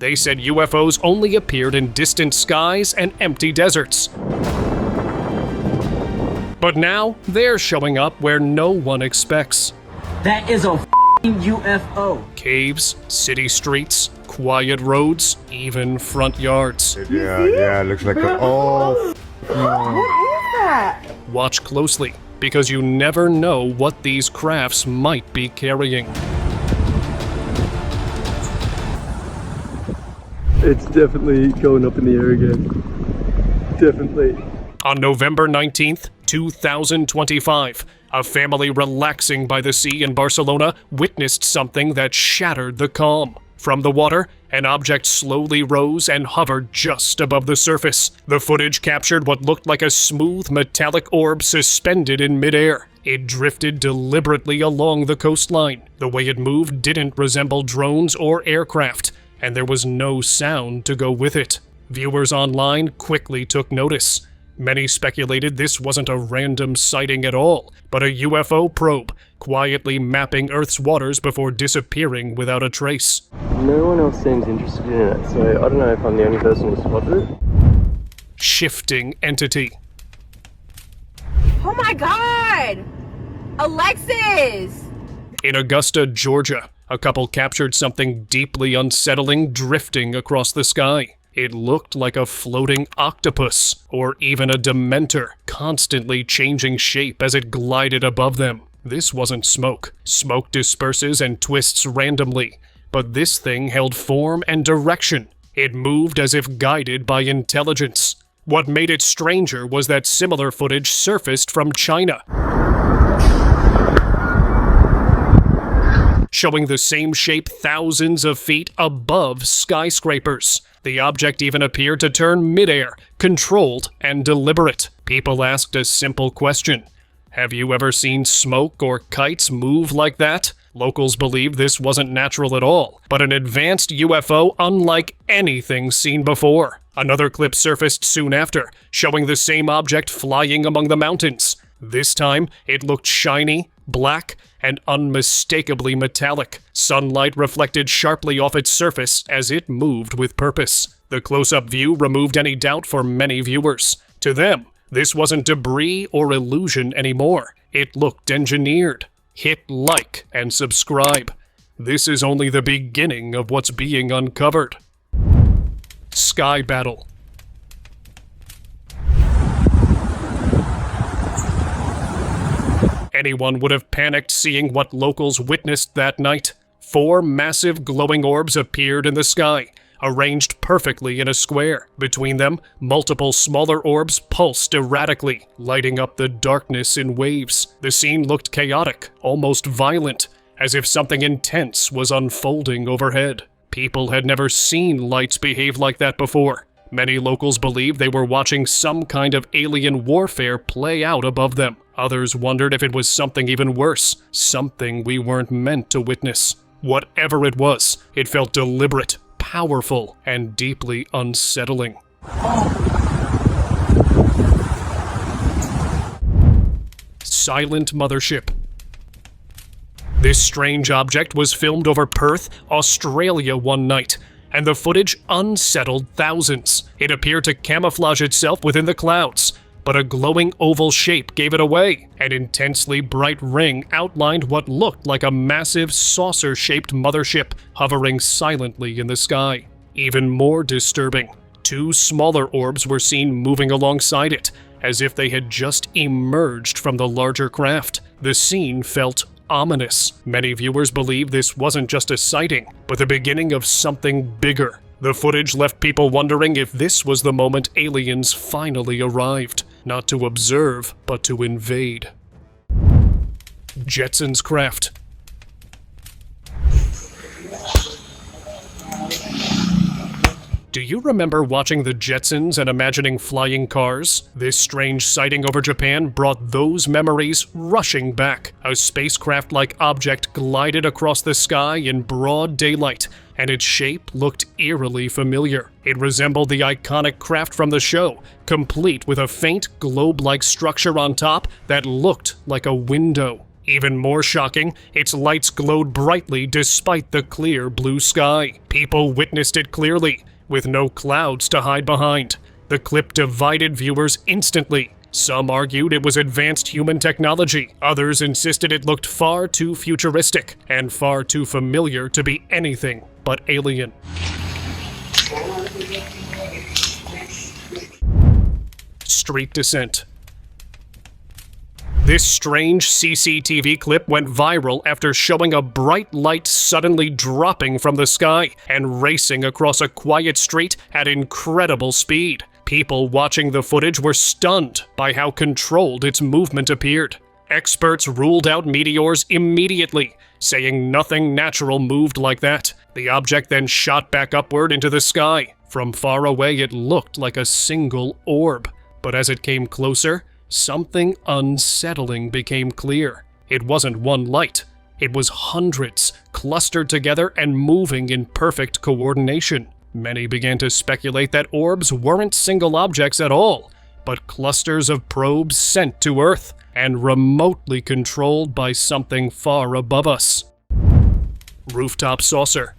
They said UFOs only appeared in distant skies and empty deserts. But now, they're showing up where no one expects. That is a f***ing UFO. Caves, city streets, quiet roads, even front yards. Yeah, it looks like a... Oh, What is that? Watch closely, because you never know what these crafts might be carrying. It's definitely going up in the air again. Definitely. On November 19th, 2025, a family relaxing by the sea in Barcelona witnessed something that shattered the calm. From the water, an object slowly rose and hovered just above the surface. The footage captured what looked like a smooth metallic orb suspended in midair. It drifted deliberately along the coastline. The way it moved didn't resemble drones or aircraft, and there was no sound to go with it. Viewers online quickly took notice. Many speculated this wasn't a random sighting at all, but a UFO probe, quietly mapping Earth's waters before disappearing without a trace. No one else seems interested in it, so I don't know if I'm the only person who spotted it. Shifting entity. Oh my god! Alexis! In Augusta, Georgia, a couple captured something deeply unsettling drifting across the sky. It looked like a floating octopus, or even a dementor, constantly changing shape as it glided above them. This wasn't smoke. Smoke disperses and twists randomly, but this thing held form and direction. It moved as if guided by intelligence. What made it stranger was that similar footage surfaced from China, showing the same shape thousands of feet above skyscrapers. The object even appeared to turn midair, controlled and deliberate. People asked a simple question. Have you ever seen smoke or kites move like that? Locals believed this wasn't natural at all, but an advanced UFO unlike anything seen before. Another clip surfaced soon after, showing the same object flying among the mountains. This time, it looked shiny, black, and unmistakably metallic. Sunlight reflected sharply off its surface as it moved with purpose. The close-up view removed any doubt for many viewers. To them, this wasn't debris or illusion anymore. It looked engineered. Hit like and subscribe. This is only the beginning of what's being uncovered. Sky Battle. Anyone would have panicked seeing what locals witnessed that night. 4 massive glowing orbs appeared in the sky, arranged perfectly in a square. Between them, multiple smaller orbs pulsed erratically, lighting up the darkness in waves. The scene looked chaotic, almost violent, as if something intense was unfolding overhead. People had never seen lights behave like that before. Many locals believed they were watching some kind of alien warfare play out above them. Others wondered if it was something even worse, something we weren't meant to witness. Whatever it was, it felt deliberate, powerful, and deeply unsettling. Silent Mothership. This strange object was filmed over Perth, Australia one night, and the footage unsettled thousands. It appeared to camouflage itself within the clouds, but a glowing oval shape gave it away. An intensely bright ring outlined what looked like a massive saucer-shaped mothership hovering silently in the sky. Even more disturbing, 2 smaller orbs were seen moving alongside it, as if they had just emerged from the larger craft. The scene felt ominous. Many viewers believe this wasn't just a sighting, but the beginning of something bigger. The footage left people wondering if this was the moment aliens finally arrived, not to observe, but to invade. Jetson's craft. Do you remember watching the Jetsons and imagining flying cars? This strange sighting over Japan brought those memories rushing back. A spacecraft-like object glided across the sky in broad daylight, and its shape looked eerily familiar. It resembled the iconic craft from the show, complete with a faint globe-like structure on top that looked like a window. Even more shocking, its lights glowed brightly despite the clear blue sky. People witnessed it clearly, with no clouds to hide behind. The clip divided viewers instantly. Some argued it was advanced human technology. Others insisted it looked far too futuristic and far too familiar to be anything but alien. Street descent. This strange CCTV clip went viral after showing a bright light suddenly dropping from the sky and racing across a quiet street at incredible speed. People watching the footage were stunned by how controlled its movement appeared. Experts ruled out meteors immediately, saying nothing natural moved like that. The object then shot back upward into the sky. From far away, it looked like a single orb. But as it came closer, something unsettling became clear. It wasn't one light. It was hundreds, clustered together and moving in perfect coordination. Many began to speculate that orbs weren't single objects at all, but clusters of probes sent to Earth and remotely controlled by something far above us. Rooftop saucer.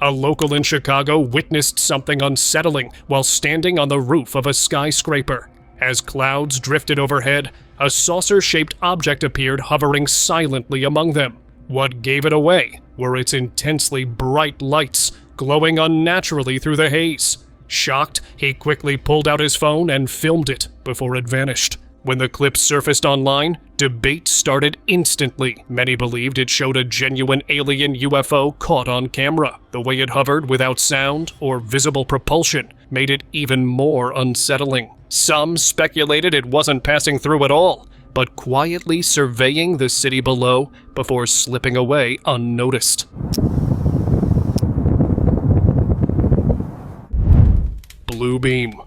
A local in Chicago witnessed something unsettling while standing on the roof of a skyscraper. As clouds drifted overhead, a saucer-shaped object appeared hovering silently among them. What gave it away were its intensely bright lights, glowing unnaturally through the haze. Shocked, he quickly pulled out his phone and filmed it before it vanished. When the clip surfaced online, debate started instantly. Many believed it showed a genuine alien UFO caught on camera. The way it hovered without sound or visible propulsion made it even more unsettling. Some speculated it wasn't passing through at all, but quietly surveying the city below before slipping away unnoticed. Blue beam.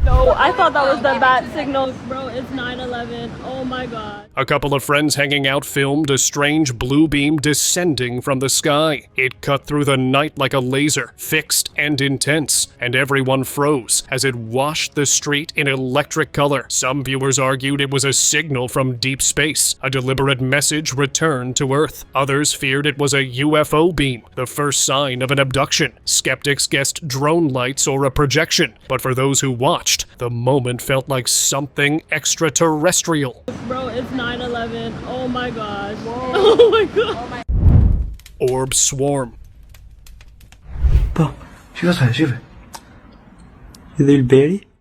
No, I thought that was the bat signal. Bro, it's 9/11. Oh my god. A couple of friends hanging out filmed a strange blue beam descending from the sky. It cut through the night like a laser, fixed and intense, and everyone froze as it washed the street in electric color. Some viewers argued it was a signal from deep space, a deliberate message returned to Earth. Others feared it was a UFO beam, the first sign of an abduction. Skeptics guessed drone lights or a projection, but for those who watched, the moment felt like something extraterrestrial. Bro, it's 9/11. Oh my god. Oh my god. Orb swarm.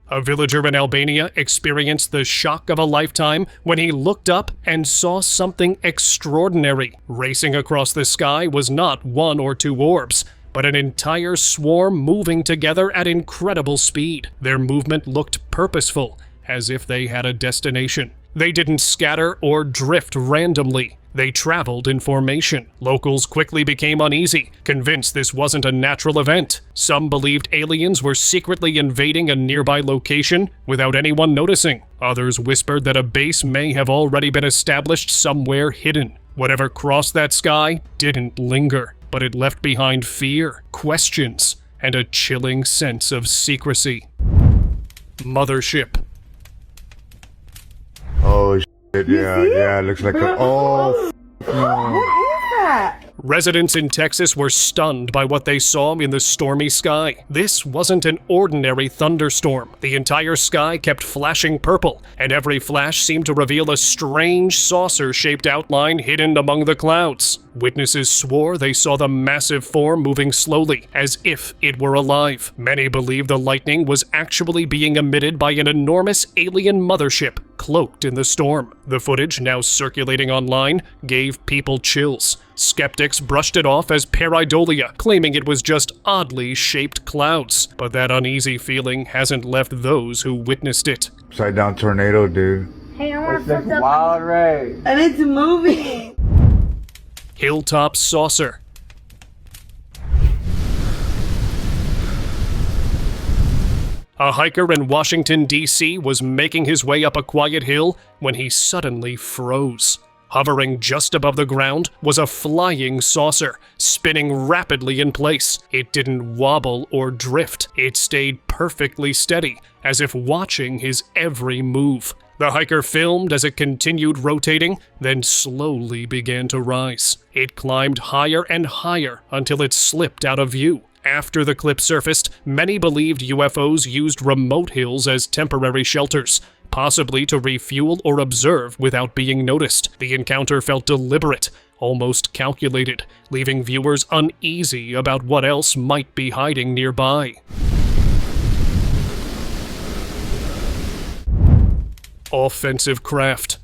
A villager in Albania experienced the shock of a lifetime when he looked up and saw something extraordinary. Racing across the sky was not one or two orbs, but an entire swarm moving together at incredible speed. Their movement looked purposeful, as if they had a destination. They didn't scatter or drift randomly. They traveled in formation. Locals quickly became uneasy, convinced this wasn't a natural event. Some believed aliens were secretly invading a nearby location without anyone noticing. Others whispered that a base may have already been established somewhere hidden. Whatever crossed that sky didn't linger, but it left behind fear, questions, and a chilling sense of secrecy. Mothership. Oh shit, yeah, it looks like a, oh no. What is that? Residents in Texas were stunned by what they saw in the stormy sky. This wasn't an ordinary thunderstorm. The entire sky kept flashing purple, and every flash seemed to reveal a strange saucer-shaped outline hidden among the clouds. Witnesses swore they saw the massive form moving slowly, as if it were alive. Many believe the lightning was actually being emitted by an enormous alien mothership cloaked in the storm. The footage, now circulating online, gave people chills. Skeptics brushed it off as pareidolia, claiming it was just oddly shaped clouds. But that uneasy feeling hasn't left those who witnessed it. Upside down tornado, dude. Hey, I want to put the Wild Ray. and it's moving. Hilltop saucer. A hiker in Washington, D.C. was making his way up a quiet hill when he suddenly froze. Hovering just above the ground was a flying saucer, spinning rapidly in place. It didn't wobble or drift. It stayed perfectly steady, as if watching his every move. The hiker filmed as it continued rotating, then slowly began to rise. It climbed higher and higher until it slipped out of view. After the clip surfaced, many believed UFOs used remote hills as temporary shelters, possibly to refuel or observe without being noticed. The encounter felt deliberate, almost calculated, leaving viewers uneasy about what else might be hiding nearby. Offensive craft.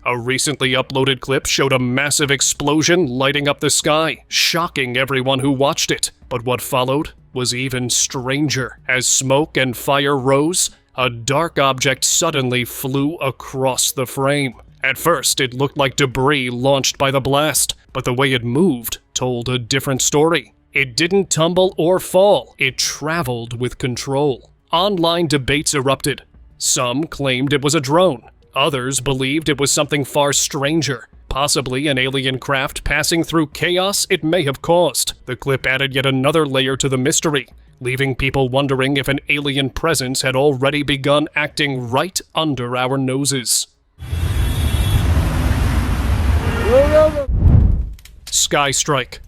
A recently uploaded clip showed a massive explosion lighting up the sky, shocking everyone who watched it. But what followed was even stranger. As smoke and fire rose, a dark object suddenly flew across the frame. At first, it looked like debris launched by the blast, but the way it moved told a different story. It didn't tumble or fall, it traveled with control. Online debates erupted. Some claimed it was a drone. Others believed it was something far stranger, possibly an alien craft passing through chaos it may have caused. The clip added yet another layer to the mystery, leaving people wondering if an alien presence had already begun acting right under our noses. Sky Strike.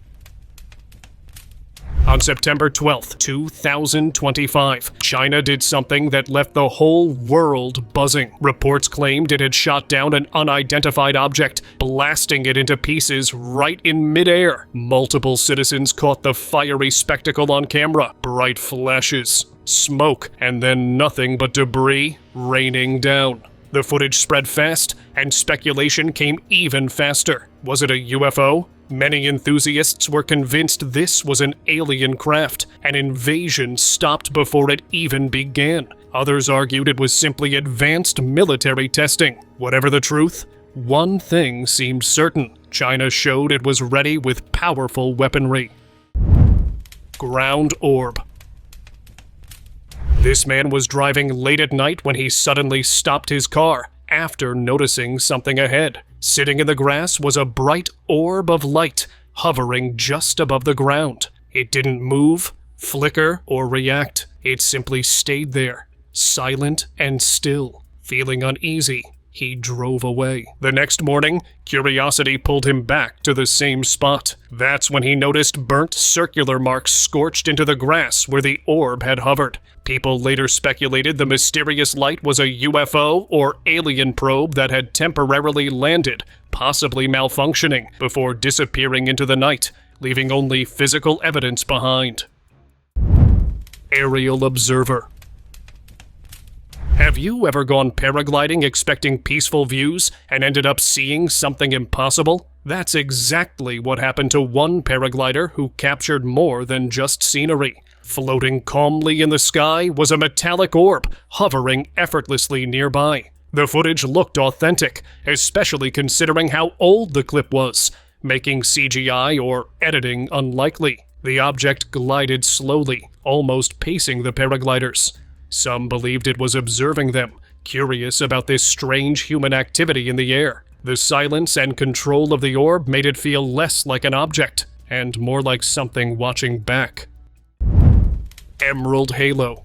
On September 12, 2025, China did something that left the whole world buzzing. Reports claimed it had shot down an unidentified object, blasting it into pieces right in midair. Multiple citizens caught the fiery spectacle on camera, bright flashes, smoke, and then nothing but debris raining down. The footage spread fast, and speculation came even faster. Was it a UFO? Many enthusiasts were convinced this was an alien craft, an invasion stopped before it even began. Others argued it was simply advanced military testing. Whatever the truth, one thing seemed certain. China showed it was ready with powerful weaponry. Ground orb. This man was driving late at night when he suddenly stopped his car after noticing something ahead. Sitting in the grass was a bright orb of light, hovering just above the ground. It didn't move, flicker, or react. It simply stayed there, silent and still. Feeling uneasy, he drove away. The next morning, curiosity pulled him back to the same spot. That's when he noticed burnt circular marks scorched into the grass where the orb had hovered. People later speculated the mysterious light was a UFO or alien probe that had temporarily landed, possibly malfunctioning, before disappearing into the night, leaving only physical evidence behind. Aerial observer. Have you ever gone paragliding expecting peaceful views and ended up seeing something impossible? That's exactly what happened to one paraglider who captured more than just scenery. Floating calmly in the sky was a metallic orb, hovering effortlessly nearby. The footage looked authentic, especially considering how old the clip was, making CGI or editing unlikely. The object glided slowly, almost pacing the paragliders. Some believed it was observing them, curious about this strange human activity in the air. The silence and control of the orb made it feel less like an object, and more like something watching back. Emerald Halo.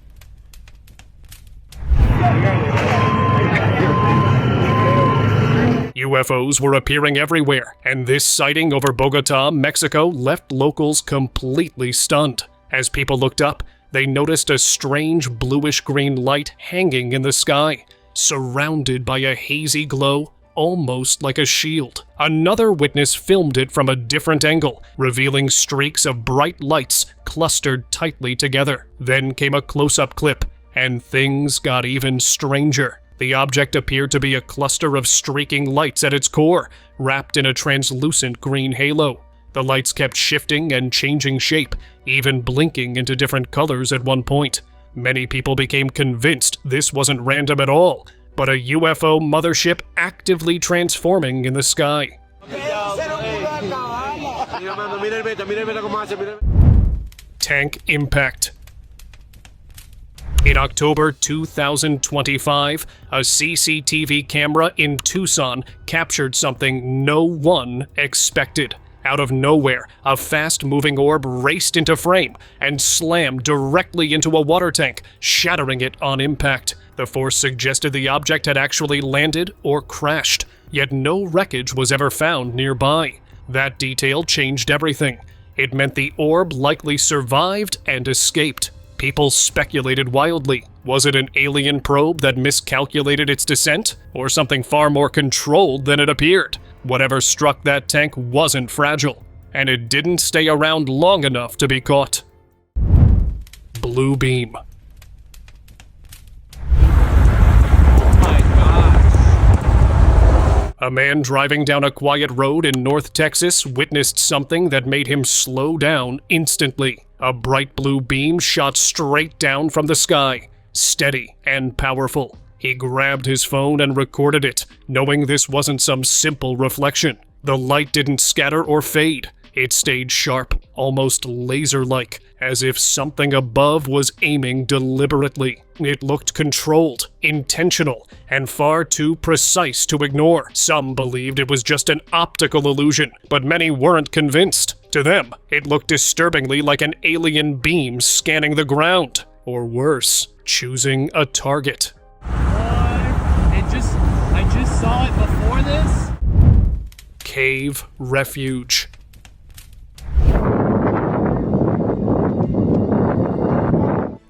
UFOs were appearing everywhere, and this sighting over Bogota, Mexico, left locals completely stunned. As people looked up, they noticed a strange bluish-green light hanging in the sky, surrounded by a hazy glow, almost like a shield. Another witness filmed it from a different angle, revealing streaks of bright lights clustered tightly together. Then came a close-up clip, and things got even stranger. The object appeared to be a cluster of streaking lights at its core, wrapped in a translucent green halo. The lights kept shifting and changing shape, even blinking into different colors at one point. Many people became convinced this wasn't random at all, but a UFO mothership actively transforming in the sky. Tank impact. In October 2025, a CCTV camera in Tucson captured something no one expected. Out of nowhere, a fast-moving orb raced into frame and slammed directly into a water tank, shattering it on impact. The force suggested the object had actually landed or crashed, yet no wreckage was ever found nearby. That detail changed everything. It meant the orb likely survived and escaped. People speculated wildly. Was it an alien probe that miscalculated its descent? Or something far more controlled than it appeared? Whatever struck that tank wasn't fragile, and it didn't stay around long enough to be caught. Blue beam. A man driving down a quiet road in North Texas witnessed something that made him slow down instantly. A bright blue beam shot straight down from the sky, steady and powerful. He grabbed his phone and recorded it, knowing this wasn't some simple reflection. The light didn't scatter or fade. It stayed sharp, almost laser-like, as if something above was aiming deliberately. It looked controlled, intentional, and far too precise to ignore. Some believed it was just an optical illusion, but many weren't convinced. To them, it looked disturbingly like an alien beam scanning the ground. Or worse, choosing a target. I just saw it before this. Cave refuge.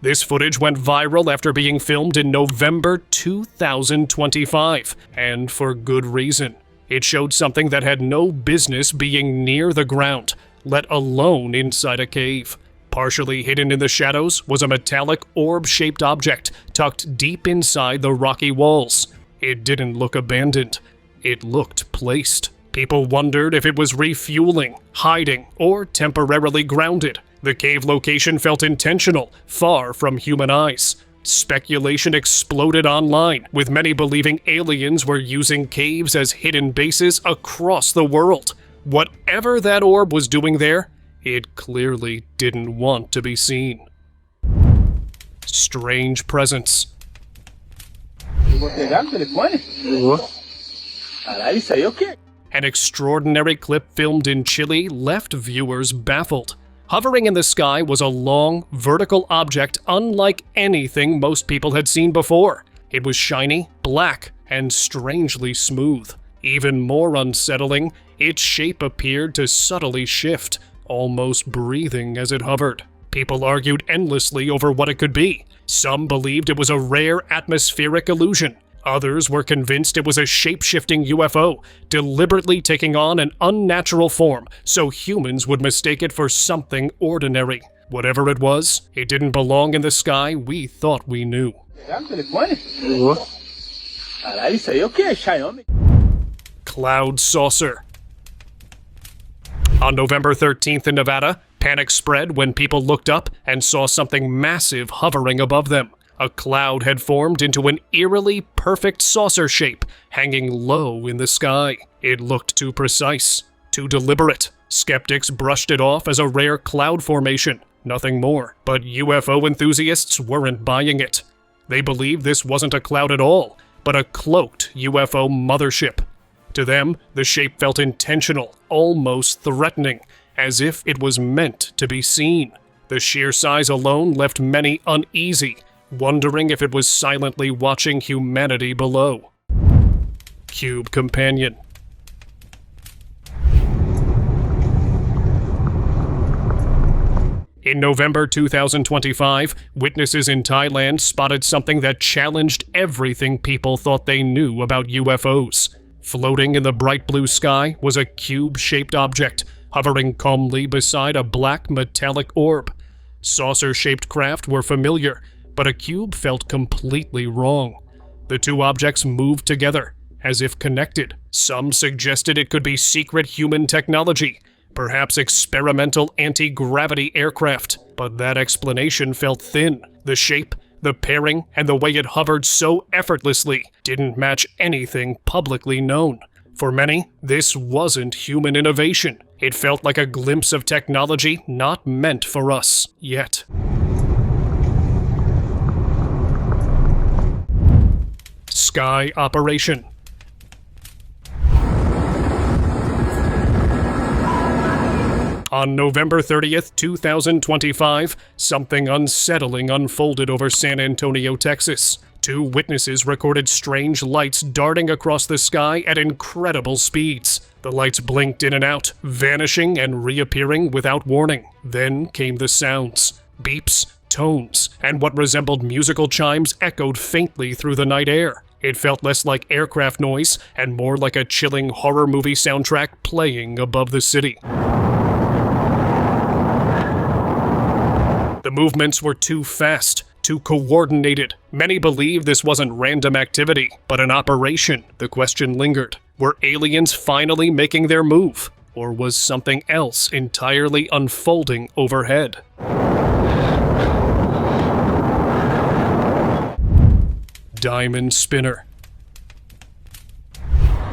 This footage went viral after being filmed in November 2025, and for good reason. It showed something that had no business being near the ground, let alone inside a cave. Partially hidden in the shadows was a metallic orb-shaped object tucked deep inside the rocky walls. It didn't look abandoned. It looked placed. People wondered if it was refueling, hiding, or temporarily grounded. The cave location felt intentional, far from human eyes. Speculation exploded online, with many believing aliens were using caves as hidden bases across the world. Whatever that orb was doing there, it clearly didn't want to be seen. Strange presence. An extraordinary clip filmed in Chile left viewers baffled. Hovering in the sky was a long, vertical object unlike anything most people had seen before. It was shiny, black, and strangely smooth. Even more unsettling, its shape appeared to subtly shift, almost breathing as it hovered. People argued endlessly over what it could be. Some believed it was a rare atmospheric illusion. Others were convinced it was a shape-shifting UFO, deliberately taking on an unnatural form so humans would mistake it for something ordinary. Whatever it was, it didn't belong in the sky we thought we knew. Cloud saucer. On November 13th in Nevada, panic spread when people looked up and saw something massive hovering above them. A cloud had formed into an eerily perfect saucer shape, hanging low in the sky. It looked too precise, too deliberate. Skeptics brushed it off as a rare cloud formation, nothing more. But UFO enthusiasts weren't buying it. They believed this wasn't a cloud at all, but a cloaked UFO mothership. To them, the shape felt intentional, almost threatening, as if it was meant to be seen. The sheer size alone left many uneasy, wondering if it was silently watching humanity below. Cube companion. In November 2025, witnesses in Thailand spotted something that challenged everything people thought they knew about UFOs. Floating in the bright blue sky was a cube-shaped object, hovering calmly beside a black metallic orb. Saucer-shaped craft were familiar, but a cube felt completely wrong. The two objects moved together, as if connected. Some suggested it could be secret human technology, perhaps experimental anti-gravity aircraft, but that explanation felt thin. The shape, the pairing, and the way it hovered so effortlessly didn't match anything publicly known. For many, this wasn't human innovation. It felt like a glimpse of technology not meant for us yet. Sky Operation. On November 30th, 2025, something unsettling unfolded over San Antonio, Texas. Two witnesses recorded strange lights darting across the sky at incredible speeds. The lights blinked in and out, vanishing and reappearing without warning. Then came the sounds. Beeps, tones, and what resembled musical chimes echoed faintly through the night air. It felt less like aircraft noise and more like a chilling horror movie soundtrack playing above the city. The movements were too fast, too coordinated. Many believe this wasn't random activity, but an operation. The question lingered. Were aliens finally making their move? Or was something else entirely unfolding overhead? Diamond Spinner.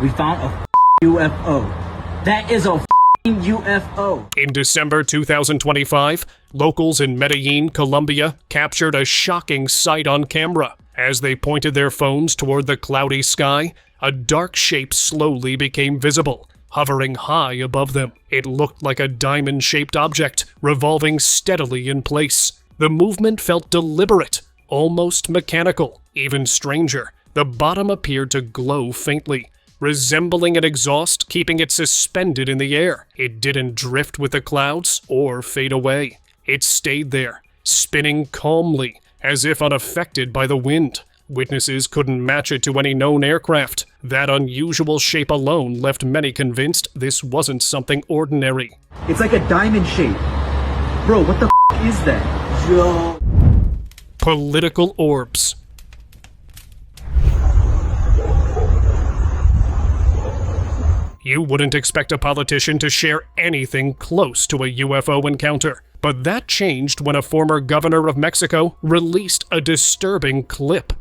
We found a UFO. That is a UFO. In December 2025, locals in Medellin, Colombia, captured a shocking sight on camera. As they pointed their phones toward the cloudy sky, a dark shape slowly became visible, hovering high above them. It looked like a diamond-shaped object, revolving steadily in place. The movement felt deliberate, almost mechanical. Even stranger, the bottom appeared to glow faintly, resembling an exhaust, keeping it suspended in the air. It didn't drift with the clouds or fade away. It stayed there, spinning calmly, as if unaffected by the wind. Witnesses couldn't match it to any known aircraft. That unusual shape alone left many convinced this wasn't something ordinary. It's like a diamond shape. Bro, what the is that? Yo. Political orbs. You wouldn't expect a politician to share anything close to a UFO encounter. But that changed when a former governor of Mexico released a disturbing clip.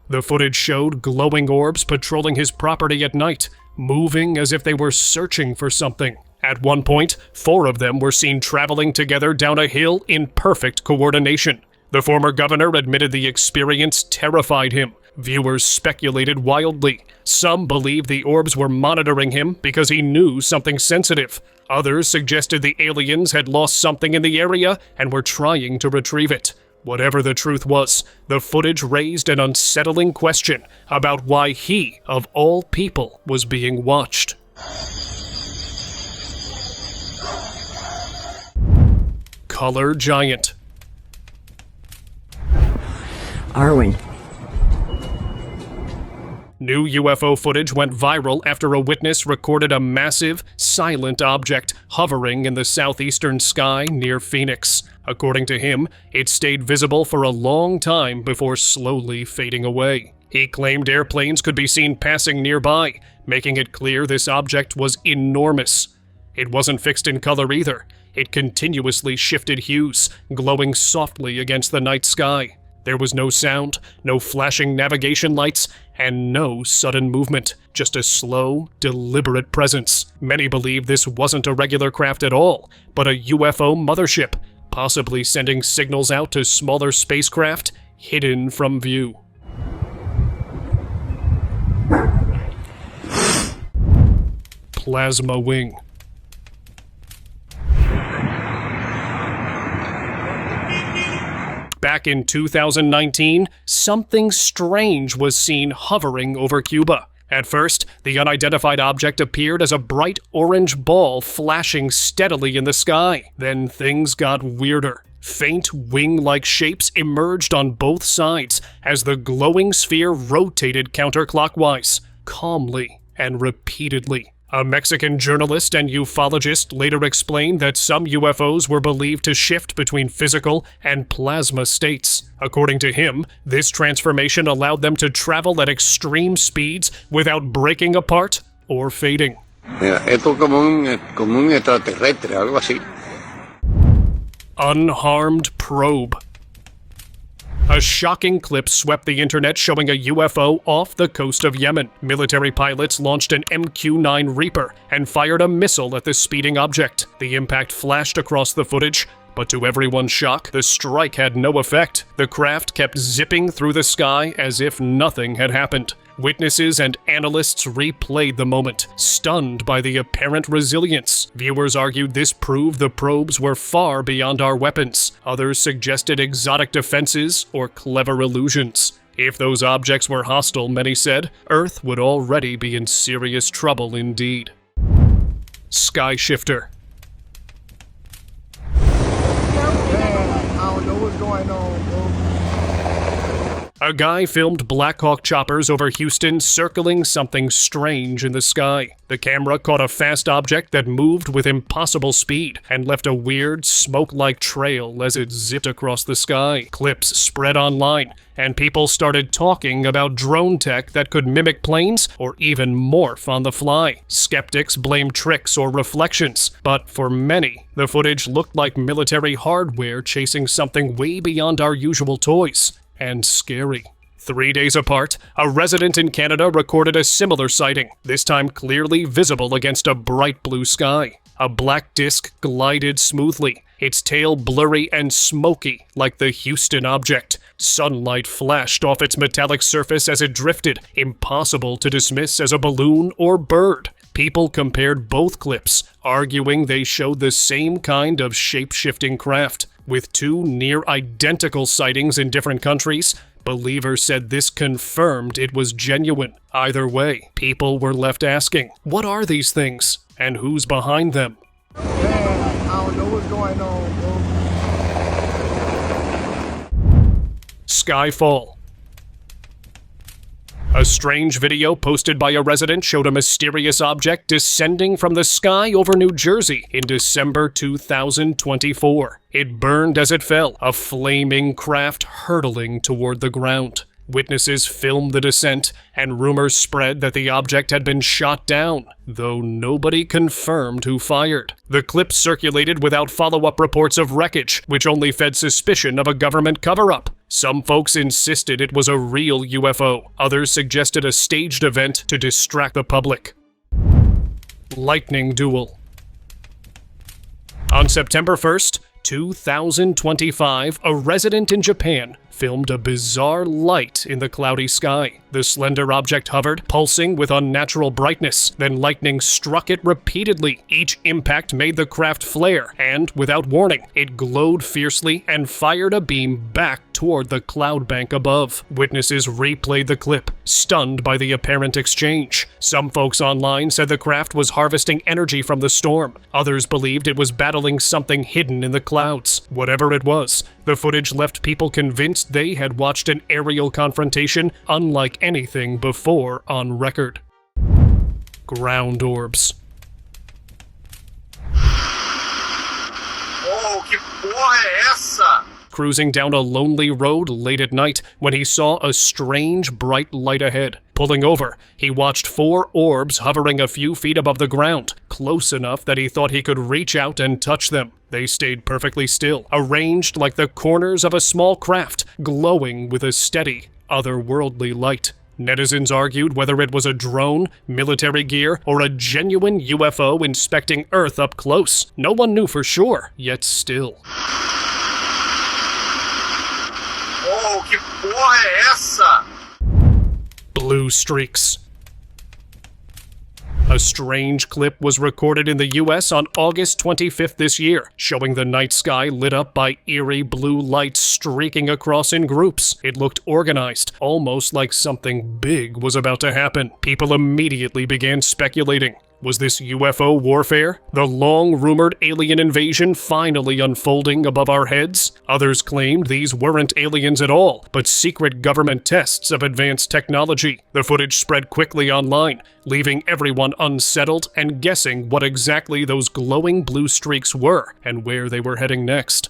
The footage showed glowing orbs patrolling his property at night, moving as if they were searching for something. At one point, 4 of them were seen traveling together down a hill in perfect coordination. The former governor admitted the experience terrified him. Viewers speculated wildly. Some believed the orbs were monitoring him because he knew something sensitive. Others suggested the aliens had lost something in the area and were trying to retrieve it. Whatever the truth was, the footage raised an unsettling question about why he, of all people, was being watched. Color Giant. Are we? New UFO footage went viral after a witness recorded a massive, silent object hovering in the southeastern sky near Phoenix. According to him, it stayed visible for a long time before slowly fading away. He claimed airplanes could be seen passing nearby, making it clear this object was enormous. It wasn't fixed in color either. It continuously shifted hues, glowing softly against the night sky. There was no sound, no flashing navigation lights, and no sudden movement, just a slow, deliberate presence. Many believe this wasn't a regular craft at all, but a UFO mothership, possibly sending signals out to smaller spacecraft hidden from view. Plasma Wing. Back in 2019, something strange was seen hovering over Cuba. At first, the unidentified object appeared as a bright orange ball flashing steadily in the sky. Then things got weirder. Faint wing-like shapes emerged on both sides as the glowing sphere rotated counterclockwise, calmly and repeatedly. A Mexican journalist and ufologist later explained that some UFOs were believed to shift between physical and plasma states. According to him, this transformation allowed them to travel at extreme speeds without breaking apart or fading. Esto como un extraterrestre, algo así. Unharmed probe. A shocking clip swept the internet showing a UFO off the coast of Yemen. Military pilots launched an MQ-9 Reaper and fired a missile at the speeding object. The impact flashed across the footage, but to everyone's shock, the strike had no effect. The craft kept zipping through the sky as if nothing had happened. Witnesses and analysts replayed the moment, stunned by the apparent resilience. Viewers argued this proved the probes were far beyond our weapons. Others suggested exotic defenses or clever illusions. If those objects were hostile, many said, Earth would already be in serious trouble indeed. Sky Shifter. I don't know what's going on, bro. A guy filmed Black Hawk choppers over Houston circling something strange in the sky. The camera caught a fast object that moved with impossible speed and left a weird, smoke-like trail as it zipped across the sky. Clips spread online, and people started talking about drone tech that could mimic planes or even morph on the fly. Skeptics blamed tricks or reflections, but for many, the footage looked like military hardware chasing something way beyond our usual toys. And scary. 3 days apart, a resident in Canada recorded a similar sighting, this time clearly visible against a bright blue sky. A black disc glided smoothly, its tail blurry and smoky like the Houston object. Sunlight flashed off its metallic surface as it drifted, impossible to dismiss as a balloon or bird. People compared both clips, arguing they showed the same kind of shape-shifting craft. With two near-identical sightings in different countries, believers said this confirmed it was genuine. Either way, people were left asking, what are these things, and who's behind them? I don't know what's going on, bro. Skyfall. A strange video posted by a resident showed a mysterious object descending from the sky over New Jersey in December 2024. It burned as it fell, a flaming craft hurtling toward the ground. Witnesses filmed the descent, and rumors spread that the object had been shot down, though nobody confirmed who fired. The clip circulated without follow-up reports of wreckage, which only fed suspicion of a government cover-up. Some folks insisted it was a real UFO. Others suggested a staged event to distract the public. Lightning duel. On September 1st, 2025, a resident in Japan filmed a bizarre light in the cloudy sky. The slender object hovered, pulsing with unnatural brightness. Then lightning struck it repeatedly. Each impact made the craft flare, and, without warning, it glowed fiercely and fired a beam back toward the cloud bank above. Witnesses replayed the clip, stunned by the apparent exchange. Some folks online said the craft was harvesting energy from the storm. Others believed it was battling something hidden in the clouds. Whatever it was, the footage left people convinced they had watched an aerial confrontation unlike anything before on record. Ground orbs. Oh, que porra é essa? Cruising down a lonely road late at night when he saw a strange bright light ahead. Pulling over, he watched 4 orbs hovering a few feet above the ground, close enough that he thought he could reach out and touch them. They stayed perfectly still, arranged like the corners of a small craft, glowing with a steady, otherworldly light. Netizens argued whether it was a drone, military gear, or a genuine UFO inspecting Earth up close. No one knew for sure, yet still. Oh, que porra é essa? Blue streaks. A strange clip was recorded in the US on August 25th this year, showing the night sky lit up by eerie blue lights streaking across in groups. It looked organized, almost like something big was about to happen. People immediately began speculating. Was this UFO warfare? The long-rumored alien invasion finally unfolding above our heads? Others claimed these weren't aliens at all, but secret government tests of advanced technology. The footage spread quickly online, leaving everyone unsettled and guessing what exactly those glowing blue streaks were and where they were heading next.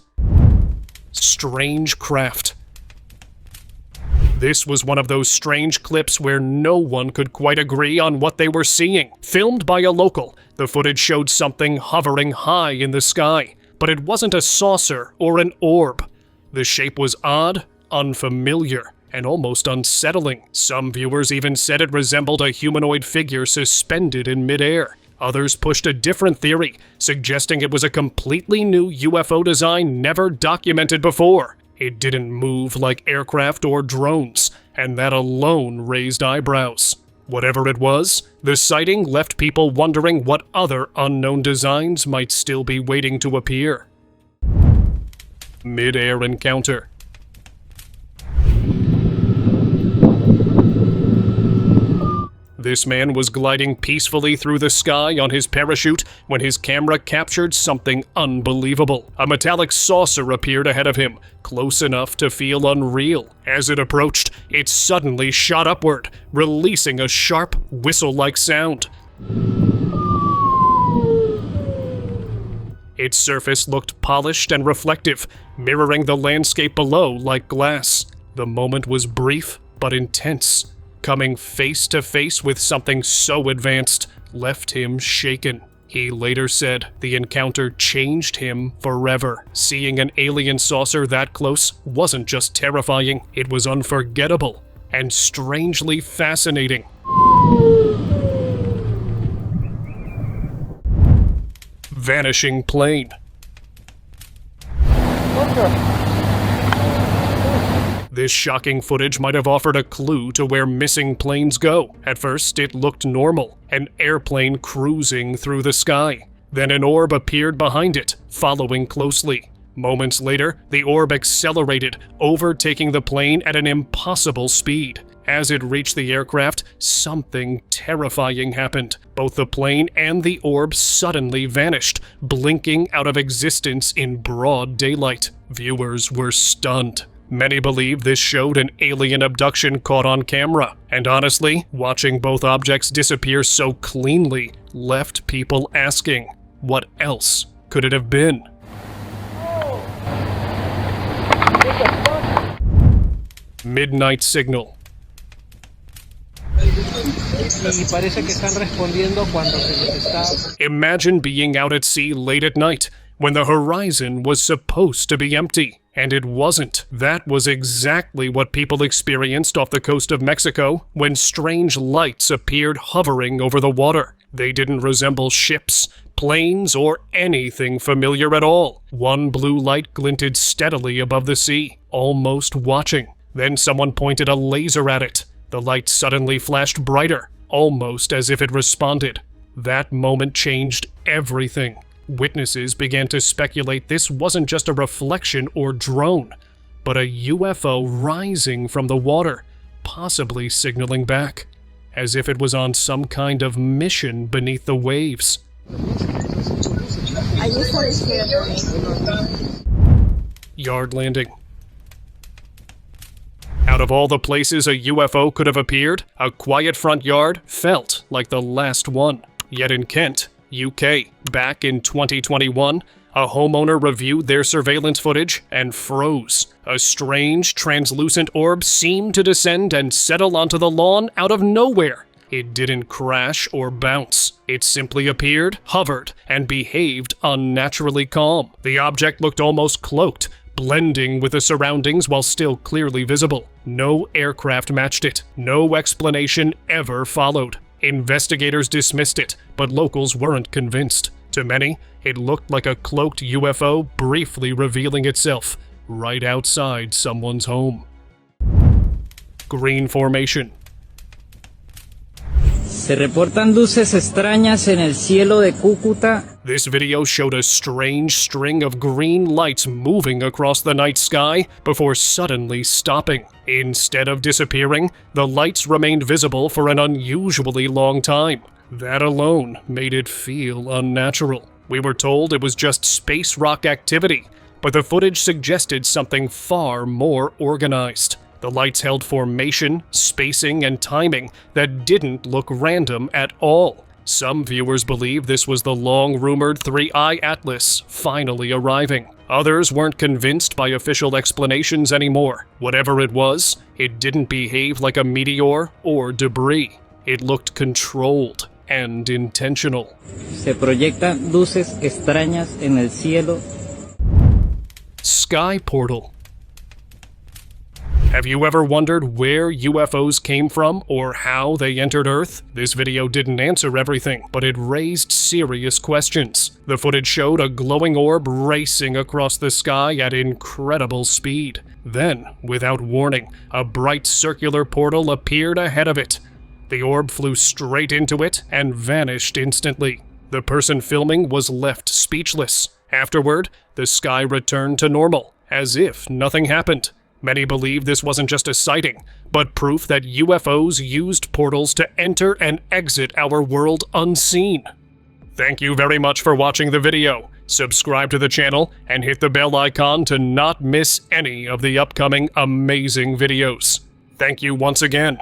Strange craft. This was one of those strange clips where no one could quite agree on what they were seeing. Filmed by a local, the footage showed something hovering high in the sky, but it wasn't a saucer or an orb. The shape was odd, unfamiliar, and almost unsettling. Some viewers even said it resembled a humanoid figure suspended in midair. Others pushed a different theory, suggesting it was a completely new UFO design never documented before. It didn't move like aircraft or drones, and that alone raised eyebrows. Whatever it was, the sighting left people wondering what other unknown designs might still be waiting to appear. Midair encounter. This man was gliding peacefully through the sky on his parachute when his camera captured something unbelievable. A metallic saucer appeared ahead of him, close enough to feel unreal. As it approached, it suddenly shot upward, releasing a sharp, whistle-like sound. Its surface looked polished and reflective, mirroring the landscape below like glass. The moment was brief but intense. Coming face to face with something so advanced left him shaken. He later said the encounter changed him forever. Seeing an alien saucer that close wasn't just terrifying, it was unforgettable and strangely fascinating. Vanishing plane. This shocking footage might have offered a clue to where missing planes go. At first, it looked normal, an airplane cruising through the sky. Then an orb appeared behind it, following closely. Moments later, the orb accelerated, overtaking the plane at an impossible speed. As it reached the aircraft, something terrifying happened. Both the plane and the orb suddenly vanished, blinking out of existence in broad daylight. Viewers were stunned. Many believe this showed an alien abduction caught on camera, and honestly, watching both objects disappear so cleanly left people asking, what else could it have been? Midnight signal. Imagine being out at sea late at night when the horizon was supposed to be empty. And it wasn't. That was exactly what people experienced off the coast of Mexico when strange lights appeared hovering over the water. They didn't resemble ships, planes, or anything familiar at all. One blue light glinted steadily above the sea, almost watching. Then someone pointed a laser at it. The light suddenly flashed brighter, almost as if it responded. That moment changed everything. Witnesses began to speculate this wasn't just a reflection or drone, but a UFO rising from the water, possibly signaling back, as if it was on some kind of mission beneath the waves. Yard landing. Out of all the places a UFO could have appeared, a quiet front yard felt like the last one. Yet in Kent, UK, back in 2021, a homeowner reviewed their surveillance footage and froze. A strange, translucent orb seemed to descend and settle onto the lawn out of nowhere. It didn't crash or bounce. It simply appeared, hovered, and behaved unnaturally calm. The object looked almost cloaked, blending with the surroundings while still clearly visible. No aircraft matched it. No explanation ever followed. Investigators dismissed it, but locals weren't convinced. To many, it looked like a cloaked UFO briefly revealing itself right outside someone's home. Green formation. Se reportan luces extrañas en el cielo de Cúcuta. This video showed a strange string of green lights moving across the night sky before suddenly stopping. Instead of disappearing, the lights remained visible for an unusually long time. That alone made it feel unnatural. We were told it was just space rock activity, but the footage suggested something far more organized. The lights held formation, spacing, and timing that didn't look random at all. Some viewers believe this was the long-rumored 3-Eye Atlas finally arriving. Others weren't convinced by official explanations anymore. Whatever it was, it didn't behave like a meteor or debris. It looked controlled and intentional. Se proyectan luces extrañas en el cielo. Sky portal. Have you ever wondered where UFOs came from or how they entered Earth? This video didn't answer everything, but it raised serious questions. The footage showed a glowing orb racing across the sky at incredible speed. Then, without warning, a bright circular portal appeared ahead of it. The orb flew straight into it and vanished instantly. The person filming was left speechless. Afterward, the sky returned to normal, as if nothing happened. Many believe this wasn't just a sighting, but proof that UFOs used portals to enter and exit our world unseen. Thank you very much for watching the video. Subscribe to the channel and hit the bell icon to not miss any of the upcoming amazing videos. Thank you once again.